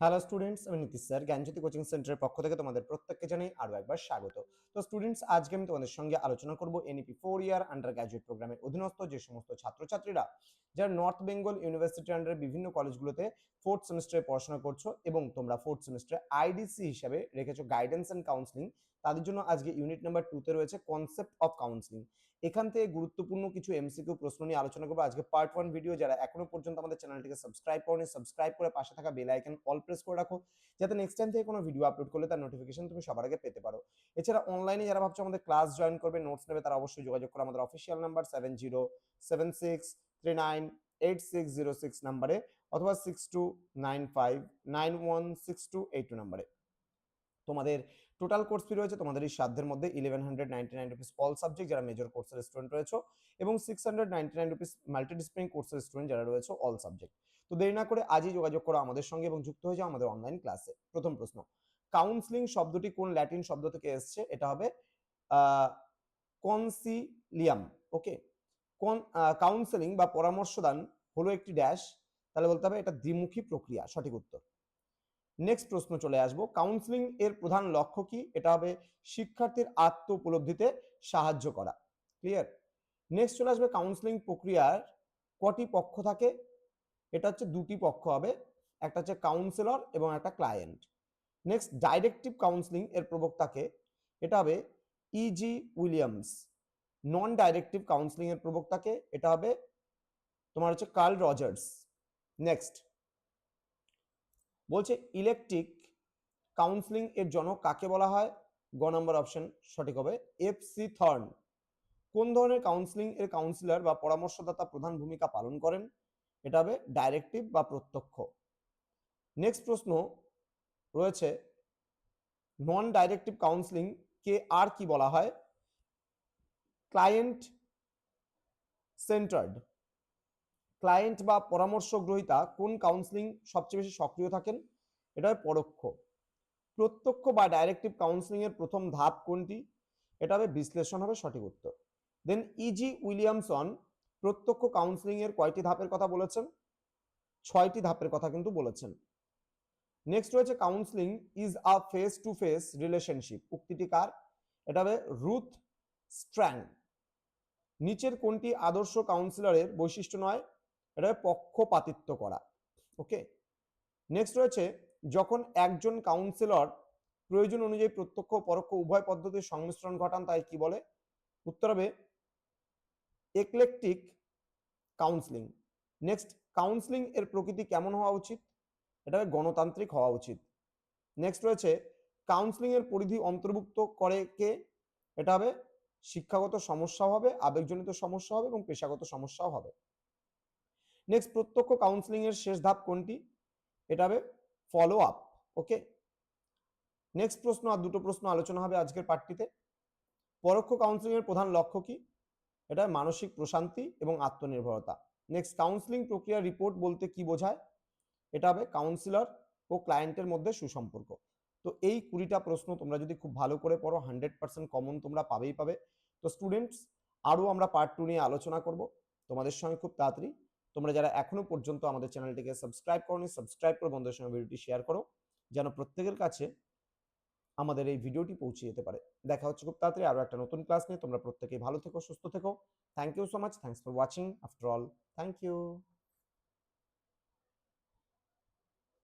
Hello students, আমি Nitish sir জ্ঞানজ্যোতি coaching সেন্টারের পক্ষ থেকে তোমাদের প্রত্যেককে জানাই আরও একবার স্বাগত। তো স্টুডেন্টস, আজকে আমি তোমাদের সঙ্গে আলোচনা করব এনইপি 4 ইয়ার আন্ডার গ্র্যাজুয়েট প্রোগ্রামের অধীনস্থ যে সমস্ত ছাত্রছাত্রীরা যারা নর্থ বেঙ্গল ইউনিভার্সিটির আন্ডারে বিভিন্ন কলেজগুলোতে ফোর্থ সেমিস্টারে পড়াশোনা করছো এবং তোমরা ফোর্থ সেমিস্টারে আইডিসি হিসাবে রেখেছো গাইডেন্স অ্যান্ড কাউন্সিলিং, তাদের জন্য আজকে ইউনিট নাম্বার 2তে রয়েছে কনসেপ্ট অফ কাউন্সিলিং। এখান থেকে গুরুত্বপূর্ণ কিছু এমসিকিউ প্রশ্ন নিয়ে আলোচনা করবো আজকে পার্ট 1 ভিডিও। যারা এখনো পর্যন্ত আমাদের চ্যানেলটিকে সাবস্ক্রাইব করোনি, সাবস্ক্রাইব করে পাশে থাকা বেল আইকন অল প্রেস করে রাখো, যাতে নেক্সট টাইম থেকে কোনো ভিডিও আপলোড করলে তার নোটিফিকেশন তুমি সবার আগে পেতে পারো। এছাড়া অনলাইনে যারা ভাবছো আমাদের ক্লাস জয়েন করবে, নোটস নেবে, তারা অবশ্যই যোগাযোগ করো আমাদের অফিসিয়াল নাম্বার 7076398606 নাম্বারে অথবা 6295916282 নাম্বারে। তোমাদের টোটাল কোর্স ফি রয়েছে তোমাদের এই সাধ্যের মধ্যে 1199 রুপিস অল সাবজেক্ট যারা মেজর কোর্সের স্টুডেন্ট রয়েছে, এবং 699 রুপিস মাল্টিডিসিপ্লিন কোর্সের স্টুডেন্ট যারা রয়েছে অল সাবজেক্ট। তো দেরি না করে আজই যোগাযোগ করো আমাদের সঙ্গে এবং যুক্ত হয়ে যাও আমাদের অনলাইন ক্লাসে। প্রথম প্রশ্ন, কাউন্সিলিং শব্দটি কোন ল্যাটিন শব্দ থেকে এসেছে? এটা হবে কনসিলিয়াম। ওকে, কাউন্সেলিং বা পরামর্শদান হলো একটি ড্যাশ, তাহলে বলতে হবে এটা দ্বিমুখী প্রক্রিয়া, সঠিক উত্তর। নেক্সট প্রশ্ন চলে আসবো, কাউন্সিলিং এর প্রধান লক্ষ্য কি? এটা হবে শিক্ষার্থীর আত্ম উপলব্ধিতে সাহায্য করা। ক্লিয়ার? নেক্সট চলে আসবে, কাউন্সিলিং প্রক্রিয়ার কটি পক্ষ থাকে? এটা হচ্ছে দুটি পক্ষ হবে, একটা হচ্ছে কাউন্সিলর এবং একটা ক্লায়েন্ট। নেক্সট, ডাইরেক্টিভ কাউন্সিলিং এর প্রবক্তাকে? এটা হবে ইজি উইলিয়ামস। নন ডাইরেক্টিভ কাউন্সিলিং এর প্রবক্তাকে? এটা হবে তোমার হচ্ছে কার্ল রজার্স। নেক্সট বলছে ইলেকট্রিক কাউন্সিলিং এর জনক কাকে বলা হয়? গ নম্বর অপশন সঠিক হবে এফ.সি. থর্ন। কোন ধরনের কাউন্সিলিং এর কাউন্সিলর বা পরামর্শদাতা প্রধান ভূমিকা পালন করেন? এটা হবে ডাইরেক্টিভ বা প্রত্যক্ষ। নেক্সট প্রশ্ন রয়েছে, নন ডাইরেক্টিভ কাউন্সিলিং কে আর কি বলা হয়? Client centred. ক্লায়েন্ট বা পরামর্শ গ্রহীতা কোন কাউন্সিলিং সবচেয়ে বেশি সক্রিয় থাকেন? এটা হবে পরোক্ষ। প্রত্যক্ষ বা ডাইরেক্টিভ কাউন্সিলিং এর প্রথম ধাপ কোনটি? এটা হবে বিশ্লেষণ, হবে সঠিক উত্তর। দেন ইজি উইলিয়ামসন প্রত্যক্ষ কাউন্সিলিং এর কয়টি ধাপের কথা বলেছেন? 6টি ধাপের কথা কিন্তু বলেছেন। নেক্সট রয়েছে, counselling is a face to face relationship, উক্তিটি কার? এটা হবে রুথ স্ট্র্যান্ড। নিচের কোনটি আদর্শ কাউন্সিলরের বৈশিষ্ট্য নয়? এটা হবে পক্ষপাতিত্ব করা। ওকে। নেক্সট রয়েছে, যখন একজন কাউন্সিলর প্রয়োজন অনুযায়ী প্রত্যক্ষ পরোক্ষ উভয় পদ্ধতির সংমিশ্রণ ঘটান তাই কি বলে? উত্তর হবে একলেকটিক কাউন্সিলিং। নেক্সট, কাউন্সিলিং এর প্রকৃতি কেমন হওয়া উচিত? এটা হবে গণতান্ত্রিক হওয়া উচিত। নেক্সট রয়েছে, কাউন্সিলিং এর পরিধি অন্তর্ভুক্ত করে কে? এটা হবে শিক্ষাগত সমস্যাও হবে, আবেগজনিত সমস্যা হবে এবং পেশাগত সমস্যাও হবে। নেক্সট, প্রত্যক্ষ কাউন্সিলিং এর শেষ ধাপ কোনটি? এটা হবে ফলো আপ। ওকে। নেক্সট প্রশ্ন, আর দুটো প্রশ্ন আলোচনা হবে আজকের পাঠটিতে। পরোক্ষ কাউন্সিলিং এর প্রধান লক্ষ্য কি? এটা মানসিক প্রশান্তি এবং আত্মনির্ভরতা। নেক্সট, কাউন্সিলিং প্রক্রিয়া রিপোর্ট বলতে কি বোঝায়? এটা হবে কাউন্সিলর ও ক্লায়েন্টের মধ্যে সুসম্পর্ক। তো এই 20টা প্রশ্ন তোমরা যদি খুব ভালো করে পড়ো 100% কমন তোমরা পাবেই পাবে। তো স্টুডেন্টস, আরও আমরা পার্ট 2 নিয়ে আলোচনা করব তোমাদের সঙ্গে খুব তাড়াতাড়ি। তোমরা যারা এখনো পর্যন্ত আমাদের চ্যানেলটিকে সাবস্ক্রাইব করোনি, সাবস্ক্রাইব করে বন্ধুদের সঙ্গে ভিডিওটি শেয়ার করো, যেন প্রত্যেকের কাছে আমাদের এই ভিডিওটি পৌঁছে যেতে পারে। দেখা হচ্ছে খুব তাড়াতাড়ি আরো একটা নতুন ক্লাস নিয়ে। তোমরা প্রত্যেকেই ভালো থেকো, সুস্থ থেকো। Thank you so much, thanks for watching. After all, thank you.